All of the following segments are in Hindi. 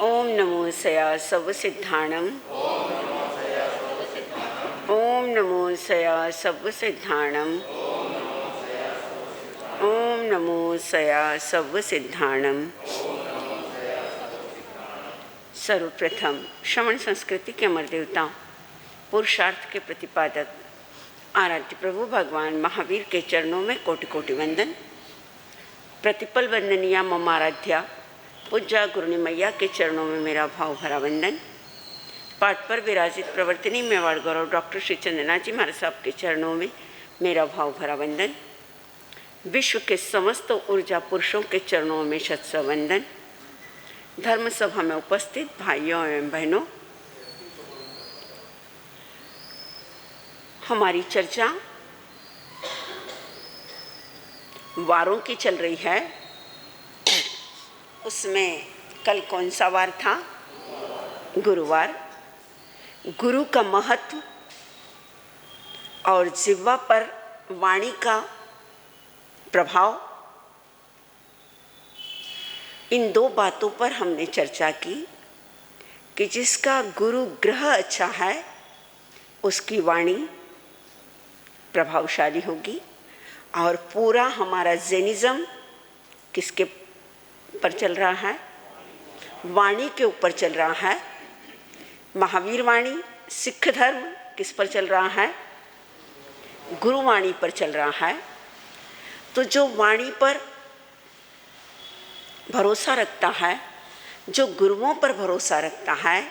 ओम नमो सया सब सिद्धाणम। ओम नमो सया सब सिद्धाणम। ओम नमो सया सब सिद्धाणम। सर्वप्रथम श्रवण संस्कृति के अमर देवता, पुरुषार्थ के प्रतिपादक आराध्य प्रभु भगवान महावीर के चरणों में कोटि कोटि वंदन। प्रतिपल वंदनिया मम आराध्या पूज्या गुरुनी मैया के चरणों में मेरा भाव भरा वंदन। पाठ पर विराजित प्रवर्तनी मेवाड़ गौरव डॉक्टर श्री चंदना जी महाराज साहब के चरणों में मेरा भाव भरा वंदन। विश्व के समस्त ऊर्जा पुरुषों के चरणों में शत वंदन। धर्म सभा में उपस्थित भाइयों एवं बहनों, हमारी चर्चा वारों की चल रही है। उसमें कल कौन सा वार था? गुरुवार। गुरु का महत्व और जिह्वा पर वाणी का प्रभाव, इन दो बातों पर हमने चर्चा की कि जिसका गुरु ग्रह अच्छा है उसकी वाणी प्रभावशाली होगी। और पूरा हमारा जैनिज्म किसके पर चल रहा है? वाणी के ऊपर चल रहा है। महावीर वाणी, सिख धर्म किस पर चल रहा है? गुरुवाणी पर चल रहा है। तो जो वाणी पर भरोसा रखता है, जो गुरुओं पर भरोसा रखता है,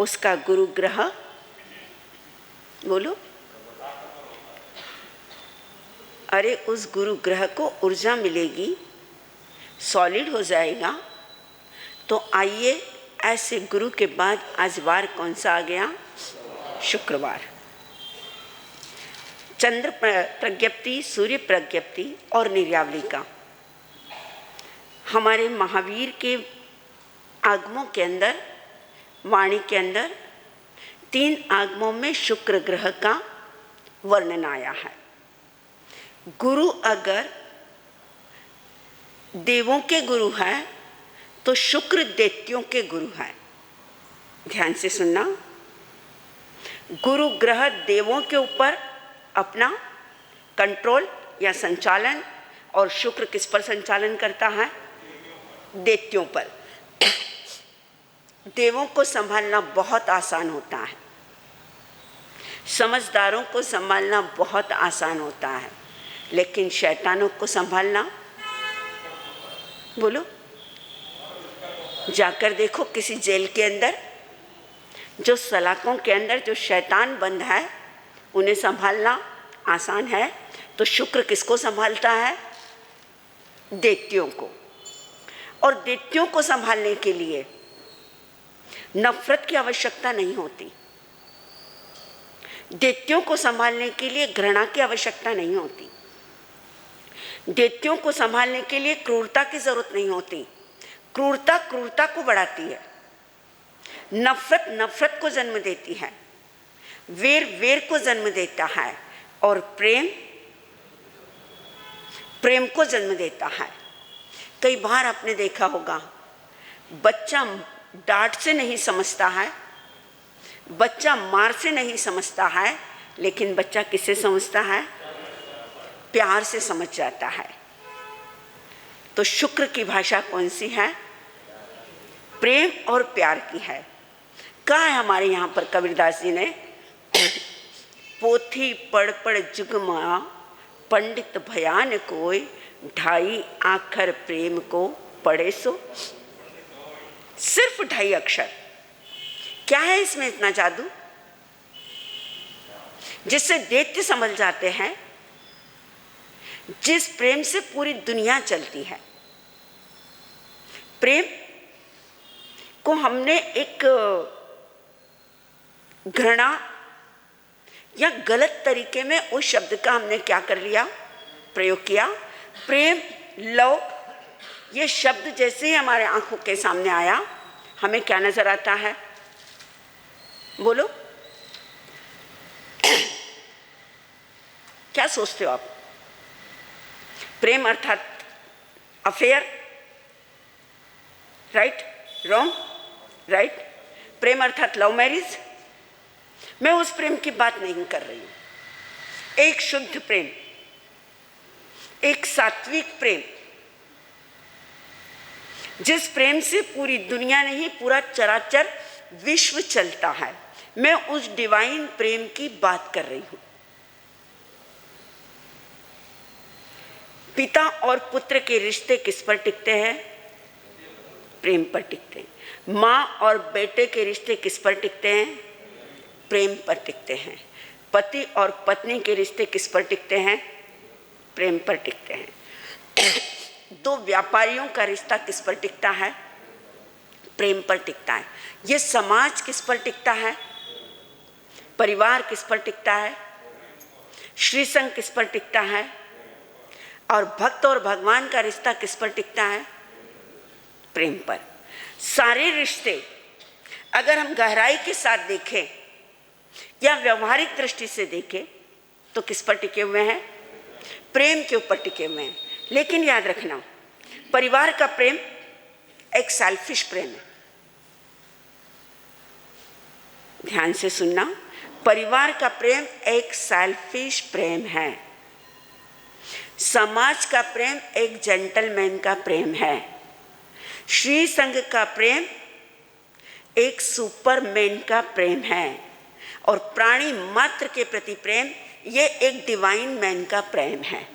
उसका गुरु ग्रह, बोलो, अरे उस गुरु ग्रह को ऊर्जा मिलेगी, सॉलिड हो जाएगा। तो आइए, ऐसे गुरु के बाद आज वार कौन सा आ गया? शुक्रवार। चंद्र प्रज्ञप्ति, सूर्य प्रज्ञप्ति और निर्यावली का हमारे महावीर के आगमों के अंदर, वाणी के अंदर 3 आगमों में शुक्र ग्रह का वर्णन आया है। गुरु अगर देवों के गुरु है तो शुक्र दैत्यों के गुरु है। ध्यान से सुनना। गुरु ग्रह देवों के ऊपर अपना कंट्रोल या संचालन, और शुक्र किस पर संचालन करता है? दैत्यों पर। देवों को संभालना बहुत आसान होता है, समझदारों को संभालना बहुत आसान होता है, लेकिन शैतानों को संभालना, बोलो, जाकर देखो किसी जेल के अंदर, जो सलाखों के अंदर जो शैतान बंद है उन्हें संभालना आसान है। तो शुक्र किसको संभालता है? दैत्यों को। और दैत्यों को संभालने के लिए नफरत की आवश्यकता नहीं होती, दैत्यों को संभालने के लिए घृणा की आवश्यकता नहीं होती, दैत्यों को संभालने के लिए क्रूरता की जरूरत नहीं होती। क्रूरता क्रूरता को बढ़ाती है, नफरत नफरत को जन्म देती है, वेर वेर को जन्म देता है, और प्रेम प्रेम को जन्म देता है। कई बार आपने देखा होगा, बच्चा डांट से नहीं समझता है, बच्चा मार से नहीं समझता है, लेकिन बच्चा किससे समझता है? प्यार से समझ जाता है। तो शुक्र की भाषा कौन सी है? प्रेम और प्यार की है। कहा है हमारे यहाँ पर कबीरदास जी ने, पोथी पढ़ पढ़ जुगमा पंडित भयान कोई, ढाई आखर प्रेम को पढ़े सो। सिर्फ 2.5 अक्षर। क्या है इसमें इतना जादू जिससे दैत्य समझ जाते हैं? जिस प्रेम से पूरी दुनिया चलती है। प्रेम को हमने एक घृणा या गलत तरीके में उस शब्द का हमने क्या कर लिया? प्रयोग किया। प्रेम, लव, ये शब्द जैसे ही हमारे आंखों के सामने आया, हमें क्या नजर आता है? बोलो, क्या सोचते हो आप? प्रेम अर्थात अफेयर, राइट, रॉन्ग? राइट? प्रेम अर्थात लव मैरिज। मैं उस प्रेम की बात नहीं कर रही हूं। एक शुद्ध प्रेम, एक सात्विक प्रेम, जिस प्रेम से पूरी दुनिया नहीं पूरा चराचर विश्व चलता है, मैं उस डिवाइन प्रेम की बात कर रही हूं। पिता और पुत्र के रिश्ते किस पर टिकते हैं? प्रेम पर टिकते हैं। माँ और बेटे के रिश्ते किस पर टिकते हैं? प्रेम पर टिकते हैं। पति और पत्नी के रिश्ते किस पर टिकते हैं? प्रेम पर टिकते हैं। दो व्यापारियों का रिश्ता किस पर टिकता है? प्रेम पर टिकता है। ये समाज किस पर टिकता है? परिवार किस पर टिकता है? श्री संघ किस पर टिकता है? और भक्त और भगवान का रिश्ता किस पर टिकता है? प्रेम पर। सारे रिश्ते अगर हम गहराई के साथ देखें या व्यवहारिक दृष्टि से देखें तो किस पर टिके हुए हैं? प्रेम के ऊपर टिके हुए हैं। लेकिन याद रखना, परिवार का प्रेम एक सेल्फिश प्रेम है। ध्यान से सुनना, परिवार का प्रेम एक सेल्फिश प्रेम है। समाज का प्रेम एक जेंटलमैन का प्रेम है। श्री संघ का प्रेम एक सुपरमैन का प्रेम है। और प्राणी मात्र के प्रति प्रेम ये एक डिवाइन मैन का प्रेम है।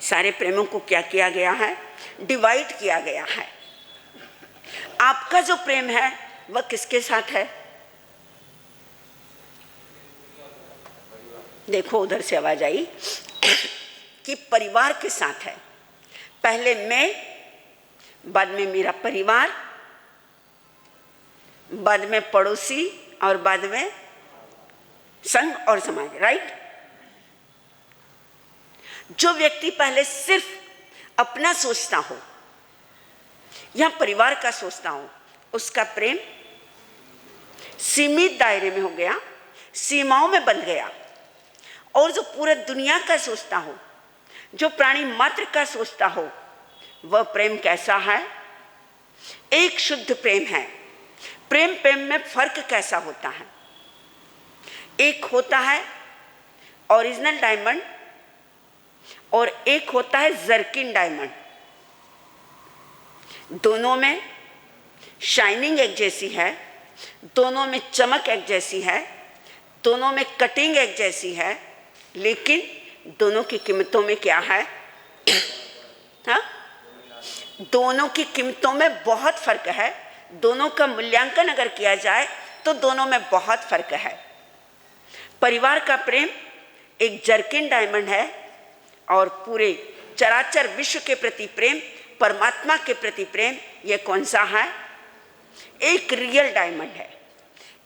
सारे प्रेमों को क्या किया गया है? डिवाइड किया गया है। आपका जो प्रेम है वह किसके साथ है? देखो उधर से आवाज आई कि परिवार के साथ है। पहले मैं, बाद में मेरा परिवार, बाद में पड़ोसी और बाद में संघ और समाज, राइट? जो व्यक्ति पहले सिर्फ अपना सोचता हो या परिवार का सोचता हो, उसका प्रेम सीमित दायरे में हो गया, सीमाओं में बंध गया। और जो पूरे दुनिया का सोचता हो, जो प्राणी मात्र का सोचता हो, वह प्रेम कैसा है? एक शुद्ध प्रेम है। प्रेम में फर्क कैसा होता है? एक होता है ओरिजिनल डायमंड और एक होता है जर्किन डायमंड। दोनों में शाइनिंग एक जैसी है, दोनों में चमक एक जैसी है, दोनों में कटिंग एक जैसी है, लेकिन दोनों की कीमतों में क्या है? हाँ? दोनों की कीमतों में बहुत फर्क है। दोनों का मूल्यांकन अगर किया जाए तो दोनों में बहुत फर्क है। परिवार का प्रेम एक जर्किन डायमंड है और पूरे चराचर विश्व के प्रति प्रेम, परमात्मा के प्रति प्रेम, यह कौन सा है? एक रियल डायमंड है।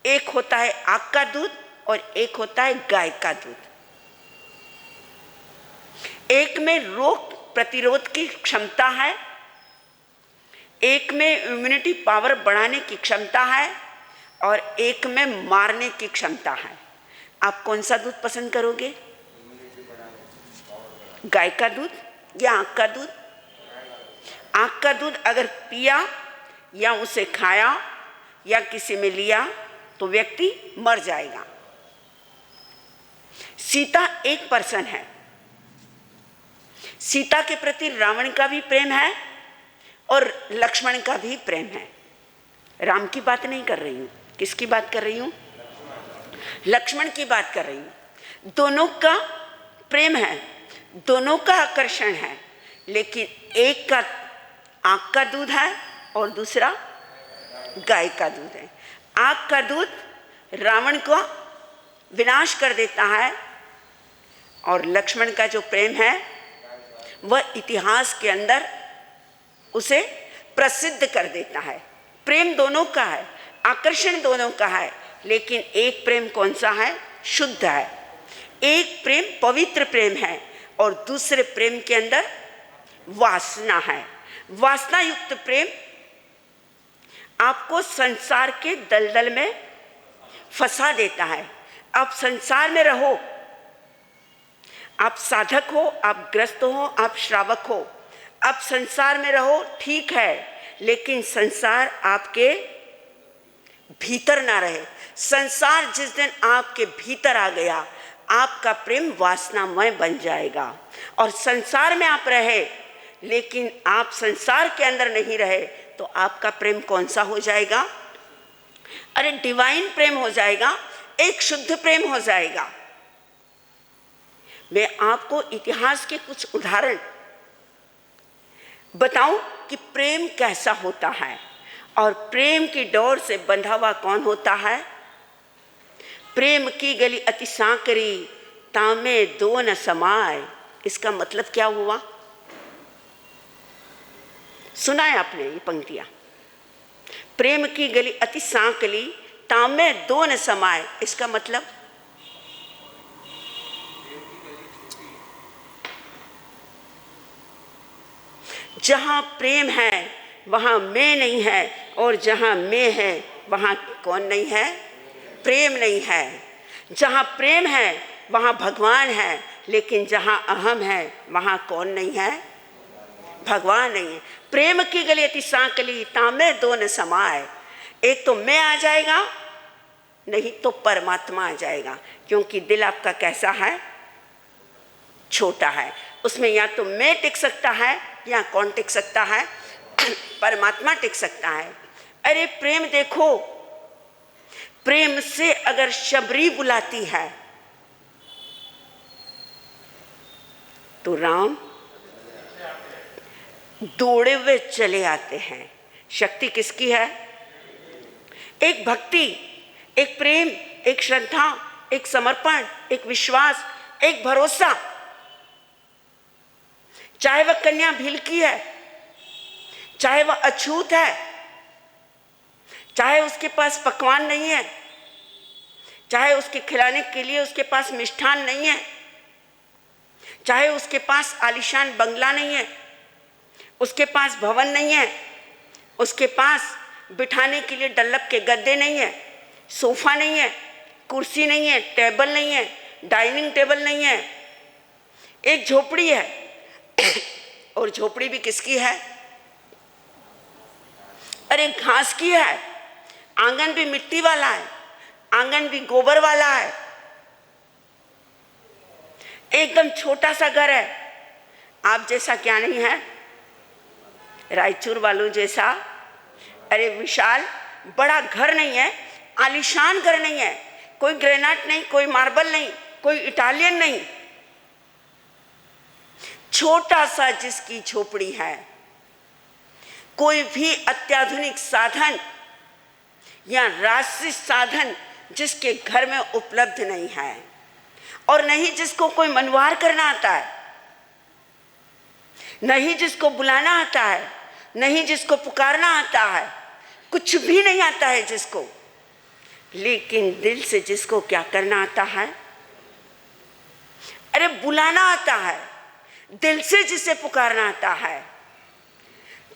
एक होता है आग का दूध और एक होता है गाय का दूध। एक में रोग प्रतिरोध की क्षमता है, एक में इम्यूनिटी पावर बढ़ाने की क्षमता है और एक में मारने की क्षमता है। आप कौन सा दूध पसंद करोगे? गाय का दूध या आँख का दूध? आँख का दूध अगर पिया या उसे खाया या किसी में लिया तो व्यक्ति मर जाएगा। सीता एक पर्सन है। सीता के प्रति रावण का भी प्रेम है और लक्ष्मण का भी प्रेम है। राम की बात नहीं कर रही हूं, किसकी बात कर रही हूं? लक्ष्मण की बात कर रही हूं। दोनों का प्रेम है, दोनों का आकर्षण है, लेकिन एक का आँख का दूध है और दूसरा गाय का दूध है। आँख का दूध रावण को विनाश कर देता है और लक्ष्मण का जो प्रेम है वह इतिहास के अंदर उसे प्रसिद्ध कर देता है। प्रेम दोनों का है, आकर्षण दोनों का है, लेकिन एक प्रेम कौन सा है? शुद्ध है। एक प्रेम पवित्र प्रेम है और दूसरे प्रेम के अंदर वासना है। वासना युक्त प्रेम आपको संसार के दलदल में फंसा देता है। आप संसार में रहो, आप साधक हो, आप ग्रस्त हो, आप श्रावक हो, आप संसार में रहो, ठीक है, लेकिन संसार आपके भीतर ना रहे। संसार जिस दिन आपके भीतर आ गया, आपका प्रेम वासनामय बन जाएगा। और संसार में आप रहे लेकिन आप संसार के अंदर नहीं रहे, तो आपका प्रेम कौन सा हो जाएगा? अरे डिवाइन प्रेम हो जाएगा, एक शुद्ध प्रेम हो जाएगा। मैं आपको इतिहास के कुछ उदाहरण बताऊं कि प्रेम कैसा होता है और प्रेम की डोर से बंधा हुआ कौन होता है। प्रेम की गली अति सांकरी, तामे दो न समाए। इसका मतलब क्या हुआ? सुना है आपने ये पंक्तियां? प्रेम की गली अति सांकली, तामे दो न समाए। इसका मतलब जहां प्रेम है वहां मैं नहीं है, और जहां मैं है वहां कौन नहीं है? प्रेम नहीं है। जहां प्रेम है वहां भगवान है, लेकिन जहां अहम है वहां कौन नहीं है? भगवान नहीं है। प्रेम की गली अति सांकली, तामे दो न समाए। एक तो मैं आ जाएगा, नहीं तो परमात्मा आ जाएगा। क्योंकि दिल आपका कैसा है? छोटा है। उसमें या तो मैं टिक सकता है या कौन टिक सकता है? परमात्मा टिक सकता है। अरे प्रेम देखो, प्रेम से अगर शबरी बुलाती है तो राम दौड़े हुए चले आते हैं। शक्ति किसकी है? एक भक्ति, एक प्रेम, एक श्रद्धा, एक समर्पण, एक विश्वास, एक भरोसा। चाहे वह कन्या भील की है, चाहे वह अछूत है, चाहे उसके पास पकवान नहीं है, चाहे उसके खिलाने के लिए उसके पास मिष्ठान नहीं है, चाहे उसके पास आलीशान बंगला नहीं है, उसके पास भवन नहीं है, उसके पास बिठाने के लिए डल्लप के गद्दे नहीं है, सोफा नहीं है, कुर्सी नहीं है, टेबल नहीं है, डाइनिंग टेबल नहीं है, एक झोपड़ी है। और झोपड़ी भी किसकी है? अरे घास की है। आंगन भी मिट्टी वाला है, आंगन भी गोबर वाला है, एकदम छोटा सा घर है। आप जैसा क्या नहीं है? रायचूर वालों जैसा अरे विशाल बड़ा घर नहीं है, आलीशान घर नहीं है, कोई ग्रेनाइट नहीं, कोई मार्बल नहीं, कोई इटालियन नहीं, छोटा सा जिसकी झोपड़ी है। कोई भी अत्याधुनिक साधन या राष्ट्रीय साधन जिसके घर में उपलब्ध नहीं है, और नहीं जिसको कोई मनवार करना आता है, नहीं जिसको बुलाना आता है, नहीं जिसको पुकारना आता है, कुछ भी नहीं आता है जिसको, लेकिन दिल से जिसको क्या करना आता है? अरे बुलाना आता है, दिल से जिसे पुकारना आता है।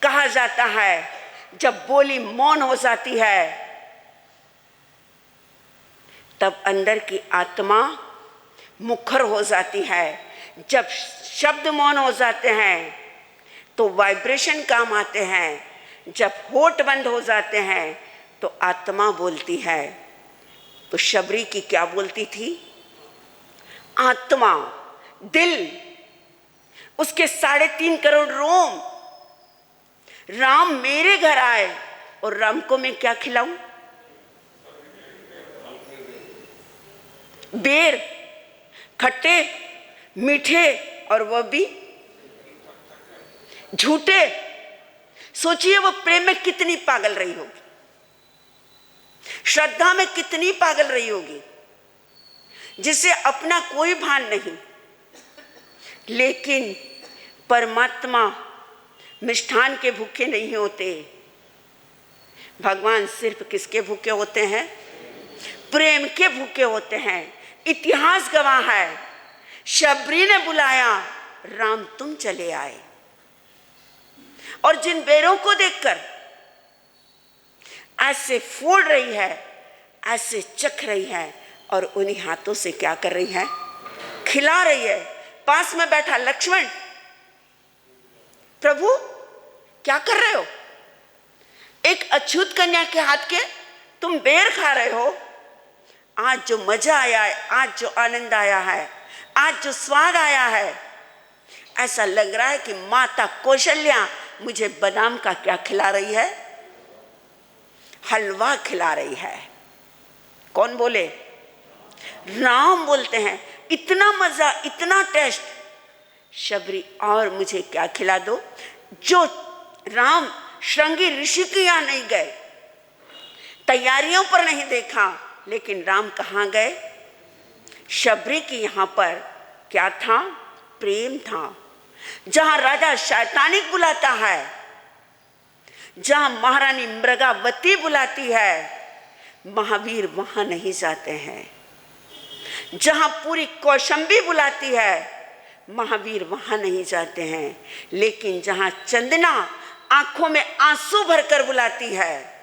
कहा जाता है जब बोली मौन हो जाती है तब अंदर की आत्मा मुखर हो जाती है। जब शब्द मौन हो जाते हैं तो वाइब्रेशन काम आते हैं। जब होठ बंद हो जाते हैं तो आत्मा बोलती है। तो शबरी की क्या बोलती थी? आत्मा, दिल, उसके 3.5 करोड़ रोम। राम मेरे घर आए और राम को मैं क्या खिलाऊं? बेर, खट्टे, मीठे, और वह भी झूठे। सोचिए वो प्रेम में कितनी पागल रही होगी, श्रद्धा में कितनी पागल रही होगी, जिसे अपना कोई भान नहीं। लेकिन परमात्मा मिष्ठान के भूखे नहीं होते। भगवान सिर्फ किसके भूखे होते हैं? प्रेम के भूखे होते हैं। इतिहास गवाह है, शबरी ने बुलाया, राम तुम चले आए। और जिन बेरों को देखकर ऐसे फोड़ रही है, ऐसे चख रही है, और उन्हीं हाथों से क्या कर रही है? खिला रही है। पास में बैठा लक्ष्मण, प्रभु क्या कर रहे हो? एक अछूत कन्या के हाथ के तुम बेर खा रहे हो। आज जो मजा आया है, आज जो आनंद आया है, आज जो स्वाद आया है, ऐसा लग रहा है कि माता कौशल्या मुझे बादाम का क्या खिला रही है, हलवा खिला रही है। कौन बोले? राम बोलते हैं, इतना मजा, इतना टेस्ट। शबरी और मुझे क्या खिला दो। जो राम श्रृंगी ऋषि के यहाँ नहीं गए, तैयारियों पर नहीं देखा, लेकिन राम कहाँ गए? शबरी के यहाँ पर क्या था? प्रेम था। जहां राजा शैतानिक बुलाता है, जहां महारानी मृगावती बुलाती है, महावीर वहां नहीं जाते हैं। जहां पूरी कौशंबी बुलाती है, महावीर वहां नहीं जाते हैं। लेकिन जहां चंदना आंखों में आंसू भरकर बुलाती है,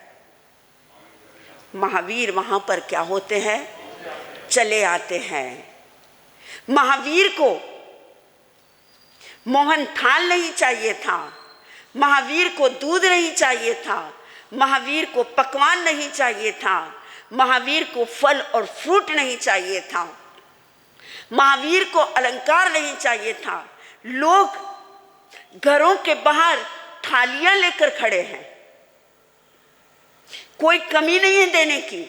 महावीर वहां पर क्या होते हैं? चले आते हैं। महावीर को मोहन थाल नहीं चाहिए था, महावीर को दूध नहीं चाहिए था, महावीर को पकवान नहीं चाहिए था, महावीर को फल और फ्रूट नहीं चाहिए था, महावीर को अलंकार नहीं चाहिए था। लोग घरों के बाहर थालियां लेकर खड़े हैं, कोई कमी नहीं है देने की,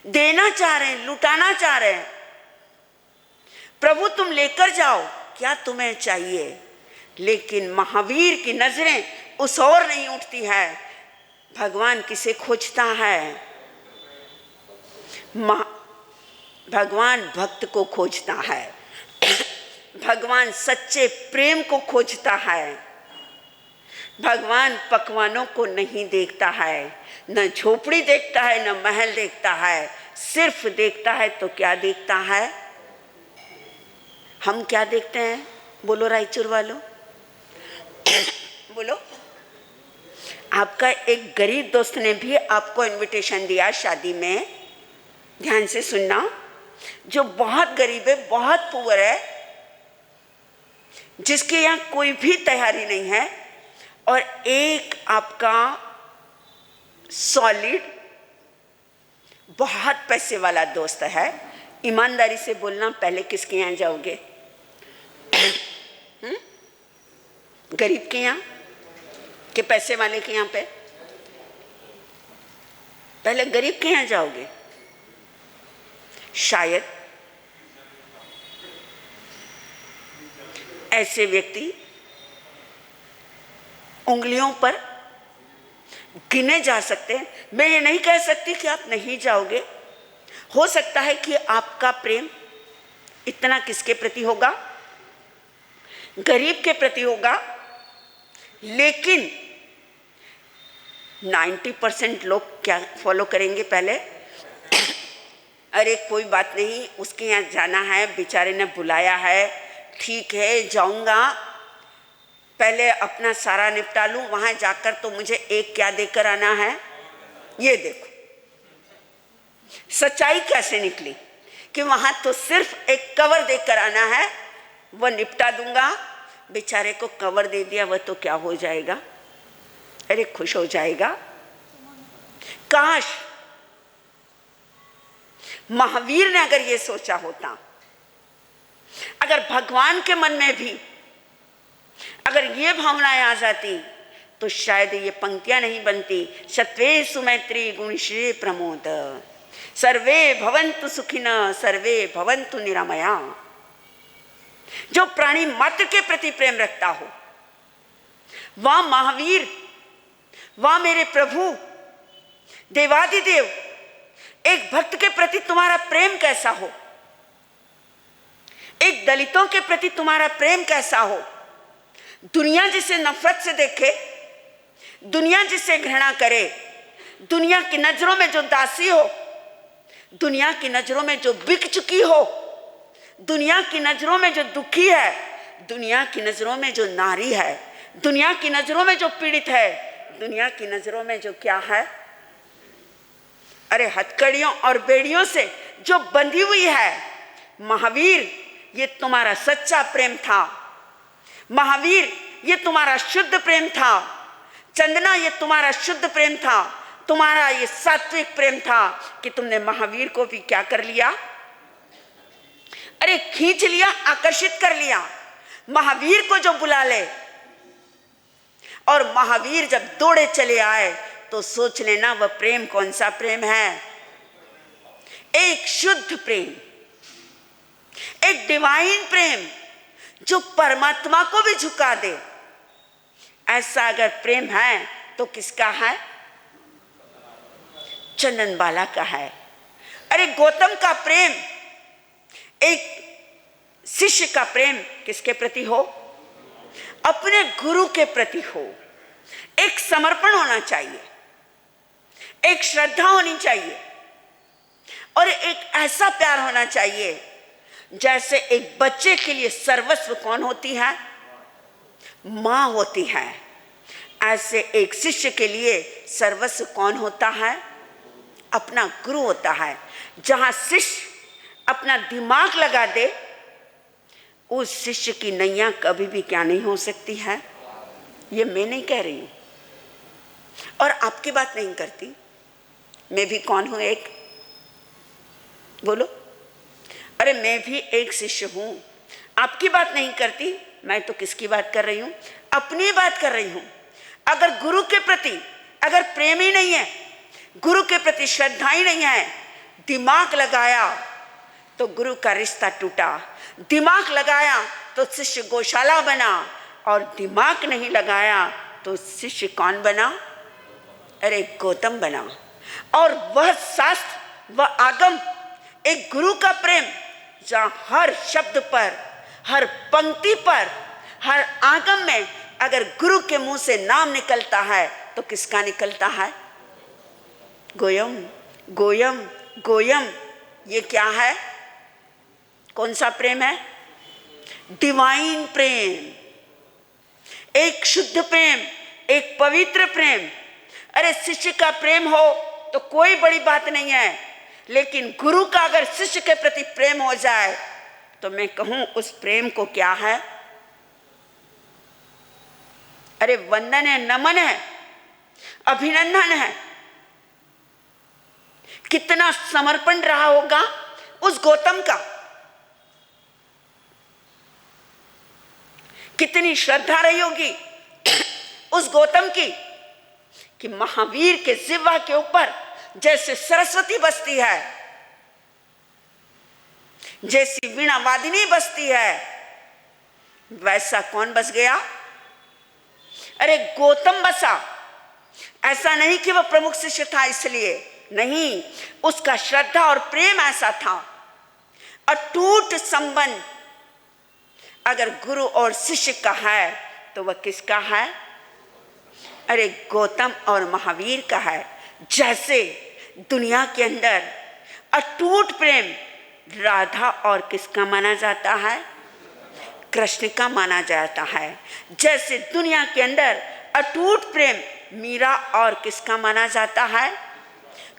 देना चाह रहे हैं, लुटाना चाह रहे हैं। प्रभु तुम लेकर जाओ, क्या तुम्हें चाहिए? लेकिन महावीर की नजरें उस ओर नहीं उठती है। भगवान किसे खोजता है? भगवान भक्त को खोजता है। भगवान सच्चे प्रेम को खोजता है। भगवान पकवानों को नहीं देखता है, न झोपड़ी देखता है, न महल देखता है, सिर्फ देखता है तो क्या देखता है? हम क्या देखते हैं? बोलो रायचूर वालों, बोलो। आपका एक गरीब दोस्त ने भी आपको इनविटेशन दिया शादी में, ध्यान से सुनना, जो बहुत गरीब है, बहुत पुअर है, जिसके यहाँ कोई भी तैयारी नहीं है, और एक आपका सॉलिड बहुत पैसे वाला दोस्त है। ईमानदारी से बोलना, पहले किसके यहाँ जाओगे? गरीब के यहाँ कि पैसे वाले के यहाँ पे? पहले गरीब के यहाँ जाओगे। शायद ऐसे व्यक्ति उंगलियों पर गिने जा सकते हैं। मैं ये नहीं कह सकती कि आप नहीं जाओगे। हो सकता है कि आपका प्रेम इतना किसके प्रति होगा? गरीब के प्रति होगा। लेकिन 90% लोग क्या फॉलो करेंगे? पहले अरे कोई बात नहीं, उसके यहाँ जाना है, बेचारे ने बुलाया है, ठीक है जाऊंगा, पहले अपना सारा निपटा लूं, वहां जाकर तो मुझे एक क्या देकर आना है। ये देखो सच्चाई कैसे निकली कि वहां तो सिर्फ एक कवर देकर आना है, वह निपटा दूंगा। बेचारे को कवर दे दिया, वह तो क्या हो जाएगा? अरे खुश हो जाएगा। काश महावीर ने अगर ये सोचा होता, अगर भगवान के मन में भी अगर ये भावनाएं आ जाती, तो शायद ये पंक्तियां नहीं बनती। सत्वे सुमैत्री गुणश्री प्रमोद, सर्वे भवन्तु सुखिनः, सर्वे भवन्तु निरामया। जो प्राणी मात्र के प्रति प्रेम रखता हो, वह महावीर, वह मेरे प्रभु देवादिदेव, एक भक्त के प्रति तुम्हारा प्रेम कैसा हो, एक दलितों के प्रति तुम्हारा प्रेम कैसा हो। दुनिया जिसे नफरत से देखे, दुनिया जिसे घृणा करे, दुनिया की नजरों में जो दासी हो, दुनिया की नजरों में जो बिक चुकी हो, दुनिया की नजरों में जो दुखी है, दुनिया की नजरों में जो नारी है, दुनिया की नजरों में जो पीड़ित है, दुनिया की नजरों में जो क्या है, अरे हथकड़ियों और बेड़ियों से जो बंधी हुई है। महावीर ये तुम्हारा सच्चा प्रेम था, महावीर ये तुम्हारा शुद्ध प्रेम था। चंदना ये तुम्हारा शुद्ध प्रेम था, तुम्हारा ये सात्विक प्रेम था कि तुमने महावीर को भी क्या कर लिया, अरे खींच लिया, आकर्षित कर लिया। महावीर को जो बुला ले और महावीर जब दौड़े चले आए तो सोच लेना वह प्रेम कौन सा प्रेम है, एक शुद्ध प्रेम, एक डिवाइन प्रेम जो परमात्मा को भी झुका दे। ऐसा अगर प्रेम है तो किसका है, चंदन बाला का है। अरे गौतम का प्रेम, एक शिष्य का प्रेम किसके प्रति हो, अपने गुरु के प्रति हो। एक समर्पण होना चाहिए, एक श्रद्धा होनी चाहिए और एक ऐसा प्यार होना चाहिए जैसे एक बच्चे के लिए सर्वस्व कौन होती है, मां होती है। ऐसे एक शिष्य के लिए सर्वस्व कौन होता है, अपना गुरु होता है। जहां शिष्य अपना दिमाग लगा दे उस शिष्य की नैया कभी भी क्या नहीं हो सकती है। ये मैं नहीं कह रही हूं और आपकी बात नहीं करती, मैं भी कौन हूं, एक बोलो, अरे मैं भी एक शिष्य हूं। आपकी बात नहीं करती, मैं तो किसकी बात कर रही हूं, अपनी बात कर रही हूं। अगर गुरु के प्रति अगर प्रेम ही नहीं है, गुरु के प्रति श्रद्धा ही नहीं है, दिमाग लगाया तो गुरु का रिश्ता टूटा, दिमाग लगाया तो शिष्य गौशाला बना और दिमाग नहीं लगाया तो शिष्य कौन बना, अरे गौतम बना। और वह शास्त्र, वह आगम, एक गुरु का प्रेम जहां हर शब्द पर, हर पंक्ति पर, हर आगम में अगर गुरु के मुंह से नाम निकलता है तो किसका निकलता है, गोयम गोयम गोयम। ये क्या है, कौन सा प्रेम है, डिवाइन प्रेम, एक शुद्ध प्रेम, एक पवित्र प्रेम। अरे शिष्य का प्रेम हो तो कोई बड़ी बात नहीं है, लेकिन गुरु का अगर शिष्य के प्रति प्रेम हो जाए तो मैं कहूं उस प्रेम को क्या है, अरे वंदन है, नमन है, अभिनंदन है। कितना समर्पण रहा होगा उस गौतम का, कितनी श्रद्धा रही होगी उस गौतम की कि महावीर के जिह्वा के ऊपर जैसे सरस्वती बसती है, जैसी वीणा वादिनी बसती है, वैसा कौन बस गया, अरे गौतम बसा। ऐसा नहीं कि वह प्रमुख शिष्य था इसलिए, नहीं, उसका श्रद्धा और प्रेम ऐसा था, अटूट संबंध अगर गुरु और शिष्य का है तो वह किसका है, अरे गौतम और महावीर का है। जैसे दुनिया के अंदर अटूट प्रेम राधा और किसका माना जाता है, कृष्ण का माना जाता है। जैसे दुनिया के अंदर अटूट प्रेम मीरा और किसका माना जाता है,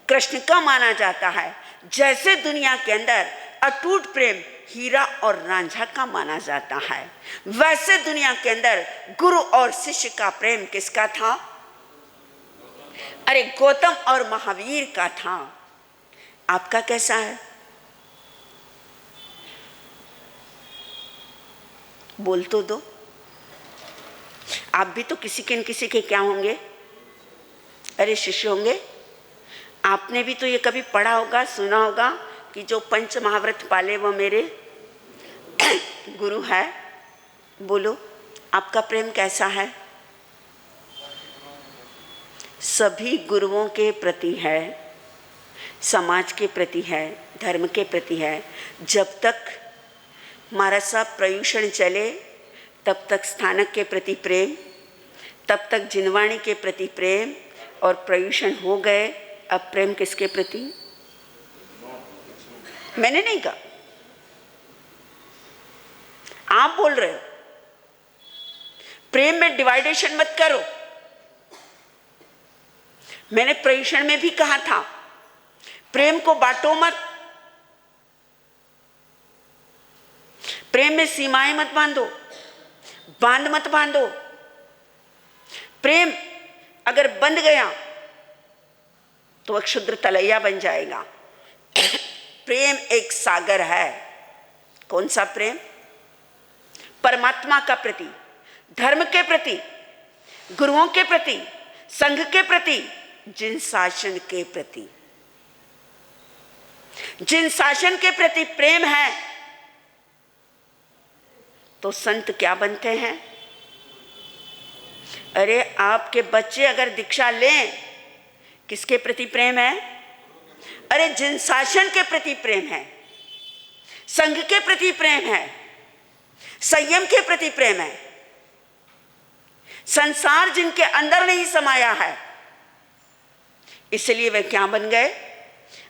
कृष्ण का माना जाता है। जैसे दुनिया के अंदर अटूट प्रेम हीरा और रांझा का माना जाता है, वैसे दुनिया के अंदर गुरु और शिष्य का प्रेम किसका था, अरे गौतम और महावीर का था। आपका कैसा है, बोल तो दो। आप भी तो किसी के न किसी के क्या होंगे, अरे शिष्य होंगे। आपने भी तो ये कभी पढ़ा होगा, सुना होगा कि जो पंच महाव्रत पाले वो मेरे गुरु है। बोलो आपका प्रेम कैसा है, सभी गुरुओं के प्रति है, समाज के प्रति है, धर्म के प्रति है। जब तक हमारा सब प्रयूषण चले तब तक स्थानक के प्रति प्रेम, तब तक जिनवाणी के प्रति प्रेम, और प्रयूषण हो गए अब प्रेम किसके प्रति, मैंने नहीं कहा, आप बोल रहे हो। प्रेम में डिवाइडेशन मत करो। मैंने प्रयूषण में भी कहा था प्रेम को बांटो मत, प्रेम में सीमाएं मत बांधो, बांध मत बांधो। प्रेम अगर बंध गया तो वह क्षुद्र तलैया बन जाएगा। प्रेम एक सागर है। कौन सा प्रेम? परमात्मा का प्रति, धर्म के प्रति, गुरुओं के प्रति, संघ के प्रति, जिन शासन के प्रति, जिन शासन के प्रति प्रेम है तो संत क्या बनते हैं? अरे आपके बच्चे अगर दीक्षा लें, किसके प्रति प्रेम है? अरे जिन शासन के प्रति प्रेम है, संघ के प्रति प्रेम है, संयम के प्रति प्रेम है, संसार जिनके अंदर नहीं समाया है, इसलिए वे क्या बन गए?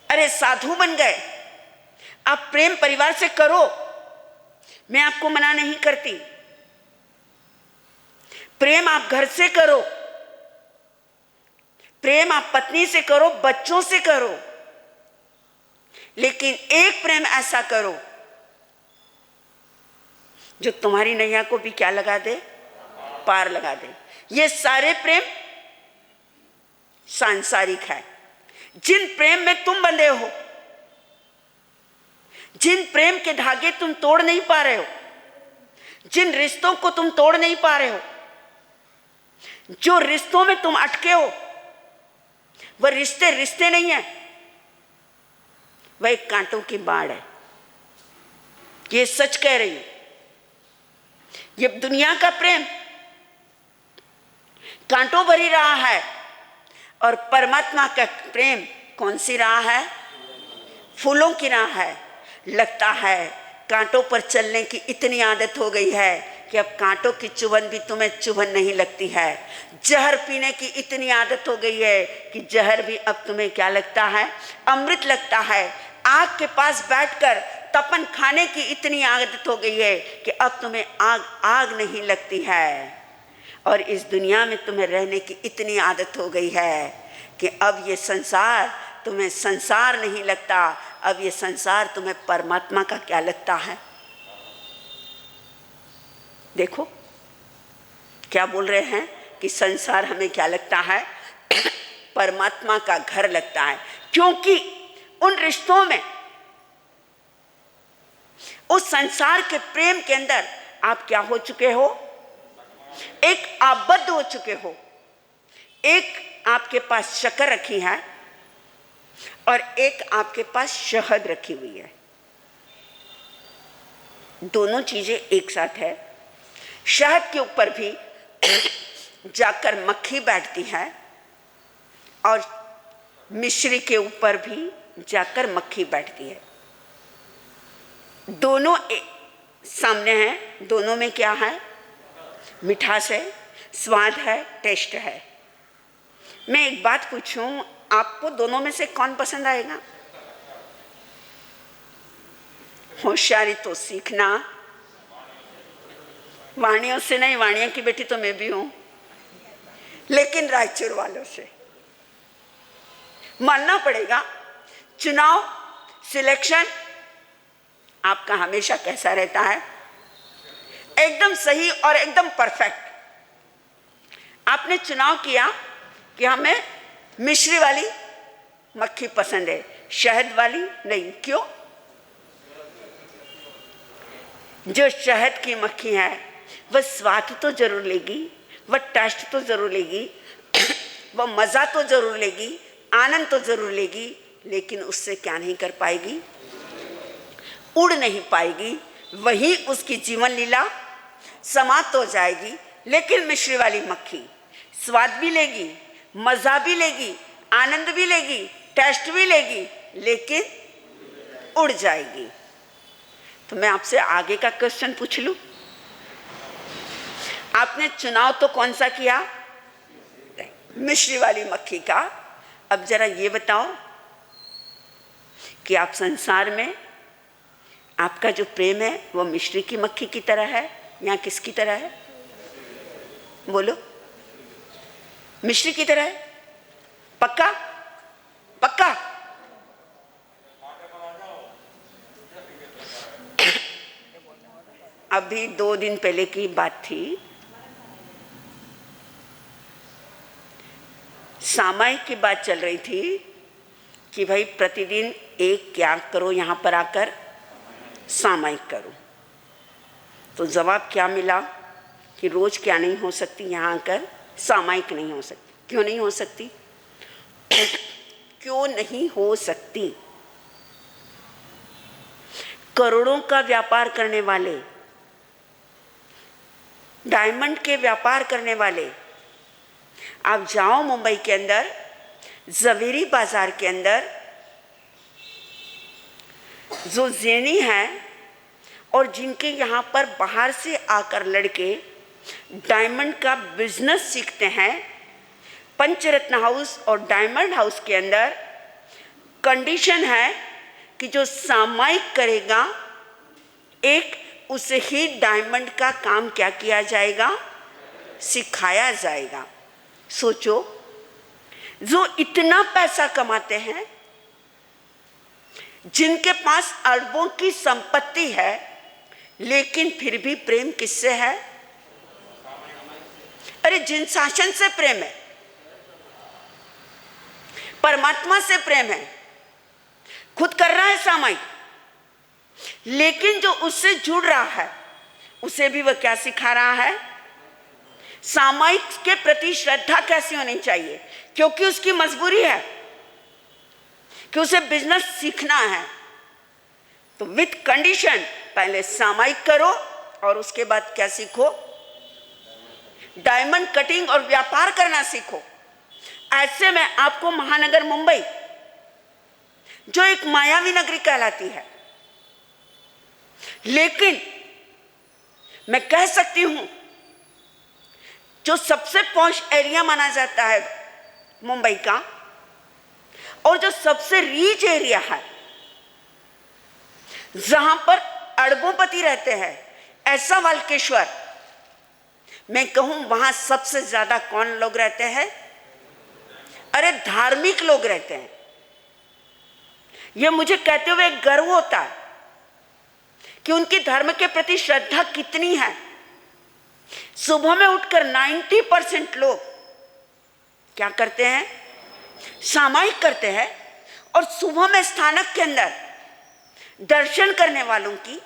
अरे साधु बन गए। आप प्रेम परिवार से करो, मैं आपको मना नहीं करती। प्रेम आप घर से करो, प्रेम आप पत्नी से करो, बच्चों से करो, लेकिन एक प्रेम ऐसा करो जो तुम्हारी नैया को भी क्या लगा दे? पार लगा दे। ये सारे प्रेम सांसारिक है। जिन प्रेम में तुम बंधे हो, जिन प्रेम के धागे तुम तोड़ नहीं पा रहे हो, जिन रिश्तों को तुम तोड़ नहीं पा रहे हो, जो रिश्तों में तुम अटके हो, वह रिश्ते रिश्ते नहीं है, वह एक कांटों की बाढ़ है। ये सच कह रही हूं। ये दुनिया का प्रेम कांटों भरी रहा है और परमात्मा का प्रेम कौन सी राह है? फूलों की राह है। लगता है कांटों पर चलने की इतनी आदत हो गई है कि अब कांटों की चुभन भी तुम्हें चुभन नहीं लगती है। जहर पीने की इतनी आदत हो गई है कि जहर भी अब तुम्हें क्या लगता है? अमृत लगता है। आग के पास बैठकर तपन खाने की इतनी आदत हो गई है कि अब तुम्हें आग आग नहीं लगती है। और इस दुनिया में तुम्हें रहने की इतनी आदत हो गई है कि अब ये संसार तुम्हें संसार नहीं लगता, अब ये संसार तुम्हें परमात्मा का क्या लगता है? देखो क्या बोल रहे हैं कि संसार हमें क्या लगता है? परमात्मा का घर लगता है। क्योंकि उन रिश्तों में, उस संसार के प्रेम के अंदर आप क्या हो चुके हो? एक आबद्ध हो चुके हो। एक आपके पास शक्कर रखी है और एक आपके पास शहद रखी हुई है। दोनों चीजें एक साथ है। शहद के ऊपर भी जाकर मक्खी बैठती है और मिश्री के ऊपर भी जाकर मक्खी बैठती है। दोनों सामने हैं। दोनों में क्या है? मिठास है, स्वाद है, टेस्ट है। मैं एक बात पूछूं, आपको दोनों में से कौन पसंद आएगा? होशियारी तो सीखना। वाणियों से नहीं, वाणियों की बेटी तो मैं भी हूं, लेकिन रायचूर वालों से मानना पड़ेगा। चुनाव, सिलेक्शन आपका हमेशा कैसा रहता है? एकदम सही और एकदम परफेक्ट। आपने चुनाव किया कि हमें मिश्री वाली मक्खी पसंद है, शहद वाली नहीं। क्यों? जो शहद की मक्खी है वह स्वाद तो जरूर लेगी, वह टेस्ट तो जरूर लेगी, वह मजा तो जरूर लेगी, आनंद तो जरूर लेगी, लेकिन उससे क्या नहीं कर पाएगी? उड़ नहीं पाएगी। वही उसकी जीवन लीला समाप्त हो जाएगी। लेकिन मिश्री वाली मक्खी स्वाद भी लेगी, मजा भी लेगी, आनंद भी लेगी, टेस्ट भी लेगी, लेकिन उड़ जाएगी। तो मैं आपसे आगे का क्वेश्चन पूछ लूं। आपने चुनाव तो कौन सा किया? मिश्री वाली मक्खी का। अब जरा ये बताओ कि आप संसार में आपका जो प्रेम है वो मिश्री की मक्खी की तरह है या किसकी तरह है? बोलो। मिश्री की तरह है? पक्का? पक्का? अभी 2 दिन पहले की बात थी। सामायिक की बात चल रही थी कि भाई प्रतिदिन एक क्या करो, यहाँ पर आकर सामायिक करो। तो जवाब क्या मिला कि रोज क्या नहीं हो सकती, यहाँ आकर सामायिक नहीं हो सकती। क्यों नहीं हो सकती? क्यों नहीं हो सकती? करोड़ों का व्यापार करने वाले, डायमंड के व्यापार करने वाले, आप जाओ मुंबई के अंदर जवेरी बाजार के अंदर, जो ज़ेनी है और जिनके यहाँ पर बाहर से आकर लड़के डायमंड का बिजनेस सीखते हैं, पंचरत्न हाउस और डायमंड हाउस के अंदर कंडीशन है कि जो सामायिक करेगा, एक उसे ही डायमंड का काम क्या किया जाएगा, सिखाया जाएगा। सोचो, जो इतना पैसा कमाते हैं, जिनके पास अरबों की संपत्ति है, लेकिन फिर भी प्रेम किससे है? अरे जिन शासन से प्रेम है, परमात्मा से प्रेम है, खुद कर रहा है सामायिक, लेकिन जो उससे जुड़ रहा है उसे भी वह क्या सिखा रहा है? सामायिक के प्रति श्रद्धा कैसी होनी चाहिए, क्योंकि उसकी मजबूरी है कि उसे बिजनेस सीखना है। तो विथ कंडीशन पहले सामायिक करो और उसके बाद क्या सीखो? डायमंड कटिंग और व्यापार करना सीखो। ऐसे में आपको महानगर मुंबई, जो एक मायावी नगरी कहलाती है, लेकिन मैं कह सकती हूं जो सबसे पॉश एरिया माना जाता है मुंबई का, और जो सबसे रीच एरिया है, जहां पर अरबोंपति रहते हैं, ऐसा वाल्केश्वर, मैं कहूं वहां सबसे ज्यादा कौन लोग रहते हैं? अरे धार्मिक लोग रहते हैं। यह मुझे कहते हुए गर्व होता है कि उनकी धर्म के प्रति श्रद्धा कितनी है। सुबह में उठकर 90% लोग क्या करते हैं? सामायिक करते हैं। और सुबह में स्थानक के अंदर दर्शन करने वालों की,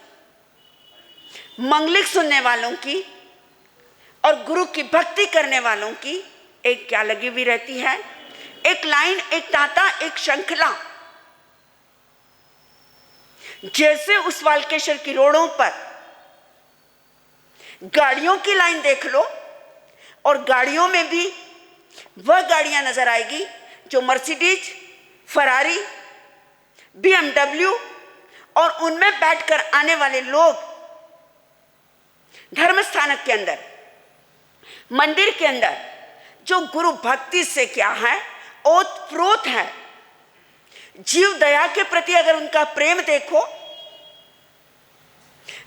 मंगलिक सुनने वालों की और गुरु की भक्ति करने वालों की एक क्या लगी हुई रहती है? एक लाइन, एक तांता, एक श्रृंखला। जैसे उस वाल्केश्वर की रोडों पर गाड़ियों की लाइन देख लो, और गाड़ियों में भी वह गाड़ियां नजर आएगी जो मर्सिडीज, फरारी, BMW और उनमें बैठकर आने वाले लोग धर्म स्थानक के अंदर, मंदिर के अंदर जो गुरु भक्ति से क्या है, ओतप्रोत है। जीव दया के प्रति अगर उनका प्रेम देखो,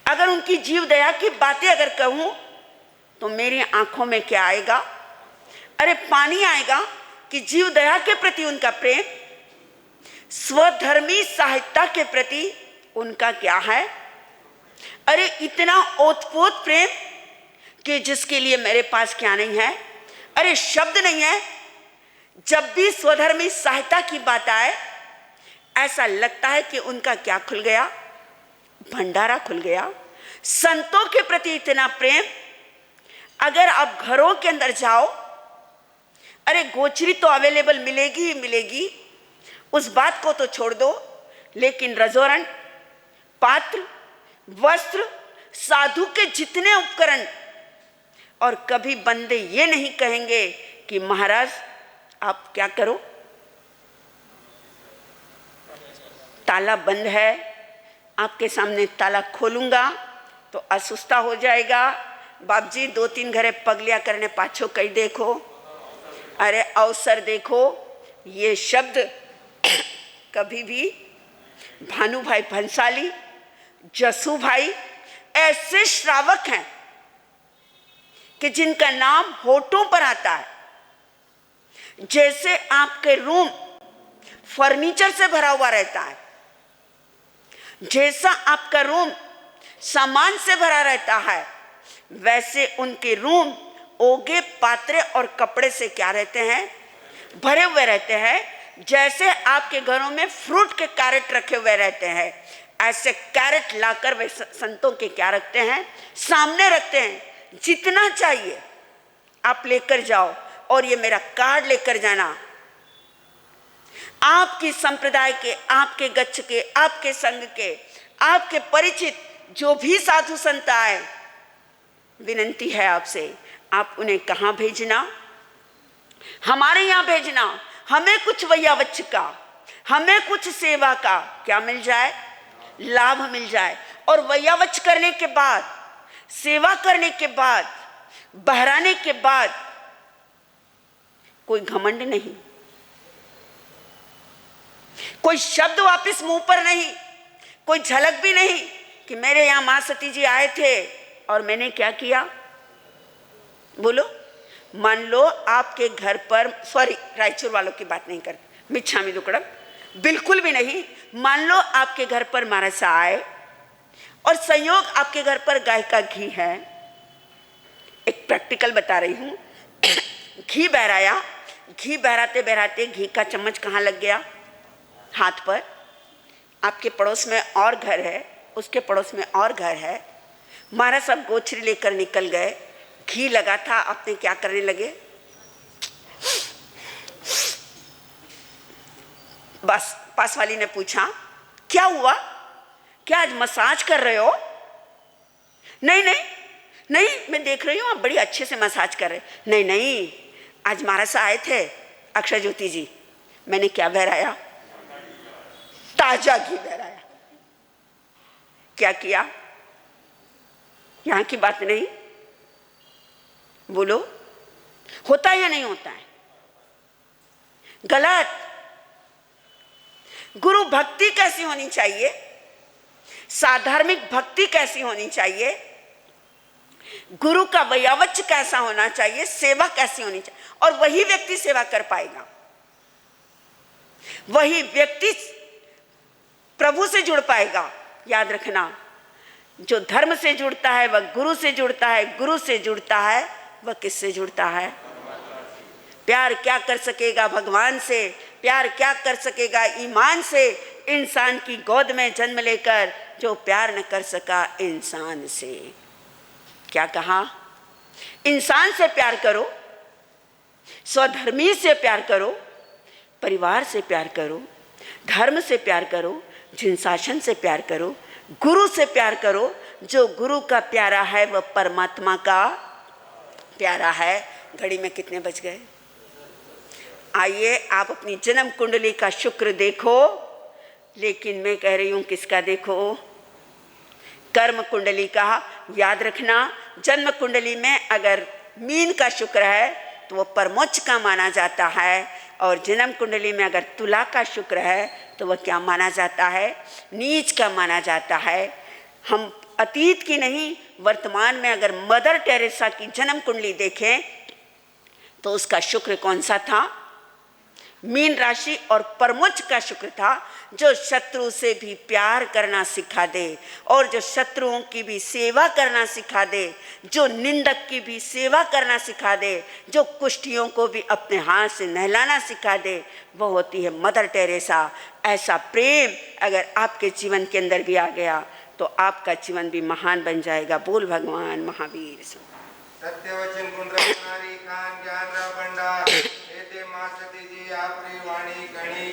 अगर उनकी जीव दया की बातें अगर कहूं, तो मेरी आंखों में क्या आएगा? अरे पानी आएगा कि जीव दया के प्रति उनका प्रेम, स्वधर्मी साहित्यता के प्रति उनका क्या है? अरे इतना ओतप्रोत प्रेम कि जिसके लिए मेरे पास क्या नहीं है, अरे शब्द नहीं है। जब भी स्वधर्मी साहित्यता की बात आए, ऐसा लगता है कि उनका क्या खुल गया? भंडारा खुल गया। संतों के प्रति इतना प्रेम, अगर आप घरों के अंदर जाओ, अरे गोचरी तो अवेलेबल मिलेगी ही मिलेगी, उस बात को तो छोड़ दो, लेकिन रजोरण, पात्र, वस्त्र, साधु के जितने उपकरण, और कभी बंदे ये नहीं कहेंगे कि महाराज आप क्या करो, ताला बंद है, आपके सामने ताला खोलूंगा तो असुस्ता हो जाएगा। बाप जी 2-3 घरे पगलिया करने पाछो कई देखो, अरे अवसर देखो। ये शब्द कभी भी भानु भाई भंसाली, जसू भाई ऐसे श्रावक हैं कि जिनका नाम होठों पर आता है। जैसे आपके रूम फर्नीचर से भरा हुआ रहता है, जैसा आपका रूम सामान से भरा रहता है, वैसे उनके रूम ओगे, पात्रे और कपड़े से क्या रहते हैं? भरे हुए रहते हैं। जैसे आपके घरों में फ्रूट के कैरेट रखे हुए रहते हैं, ऐसे कैरेट लाकर वे संतों के क्या रखते हैं, सामने रखते हैं। जितना चाहिए आप लेकर जाओ और ये मेरा कार्ड लेकर जाना। आपकी संप्रदाय के, आपके गच्छ के, आपके संघ के, आपके परिचित जो भी साधु संत आए, विनंती है आपसे, आप उन्हें कहाँ भेजना, हमारे यहाँ भेजना। हमें कुछ वैयावच्च का, हमें कुछ सेवा का क्या मिल जाए, लाभ मिल जाए। और वैयावच्च करने के बाद, सेवा करने के बाद, बहराने के बाद कोई घमंड नहीं, कोई शब्द वापस मुंह पर नहीं, कोई झलक भी नहीं कि मेरे यहां मां सती जी आए थे और मैंने क्या किया। बोलो, मान लो आपके घर पर, सॉरी रायचूर वालों की बात नहीं कर, मिच्छामी दुक्कड़म, बिल्कुल भी नहीं। मान लो आपके घर पर मारसा आए और संयोग आपके घर पर गाय का घी है। एक प्रैक्टिकल बता रही हूं। घी बहराया, घी बहराते बहराते घी का चम्मच कहाँ लग गया, हाथ पर। आपके पड़ोस में और घर है, उसके पड़ोस में और घर है। महाराज साहब गोछरी लेकर निकल गए, घी लगा था, आपने क्या करने लगे, बस पास वाली ने पूछा क्या हुआ, क्या आज मसाज कर रहे हो। नहीं नहीं नहीं, मैं देख रही हूँ आप बड़ी अच्छे से मसाज कर रहे। नहीं नहीं, आज महाराज साहब आए थे अक्षय ज्योति जी, मैंने क्या बहराया, ताजा घी बहराया। क्या किया, यहां की बात नहीं, बोलो होता है या नहीं होता है, गलत। गुरु भक्ति कैसी होनी चाहिए, साधार्मिक भक्ति कैसी होनी चाहिए, गुरु का वैयावच्च कैसा होना चाहिए, सेवा कैसी होनी चाहिए, और वही व्यक्ति सेवा कर पाएगा, वही व्यक्ति प्रभु से जुड़ पाएगा। याद रखना, जो धर्म से जुड़ता है वह गुरु से जुड़ता है, गुरु से जुड़ता है वह किससे जुड़ता है, प्यार क्या कर सकेगा भगवान से, प्यार क्या कर सकेगा ईमान से। इंसान की गोद में जन्म लेकर जो प्यार न कर सका इंसान से। क्या कहा, इंसान से प्यार करो, स्वधर्मी से प्यार करो, परिवार से प्यार करो, धर्म से प्यार करो, जिन शासन से प्यार करो, गुरु से प्यार करो। जो गुरु का प्यारा है वह परमात्मा का प्यारा है। घड़ी में कितने बज गए, आइए आप अपनी जन्म कुंडली का शुक्र देखो, लेकिन मैं कह रही हूं किसका देखो, कर्म कुंडली का। याद रखना, जन्म कुंडली में अगर मीन का शुक्र है तो वह परमोच्च का माना जाता है, और जन्म कुंडली में अगर तुला का शुक्र है तो वह क्या माना जाता है, नीच का माना जाता है। हम अतीत की नहीं, वर्तमान में अगर मदर टेरेसा की जन्म कुंडली देखें तो उसका शुक्र कौन सा था, मीन राशि, और परमोच्च का शुक्र था जो शत्रु से भी प्यार करना सिखा दे, और जो शत्रुओं की भी सेवा करना सिखा दे, जो निंदक की भी सेवा करना सिखा दे, जो कुष्ठियों को भी अपने हाथ से नहलाना सिखा दे, वो होती है मदर टेरेसा। ऐसा प्रेम अगर आपके जीवन के अंदर भी आ गया तो आपका जीवन भी महान बन जाएगा। बोल भगवान महावीर। सत्यवचन कुंद्रनारी खान ज्ञान भंडार एते मां सती जी आपरी वाणी गणी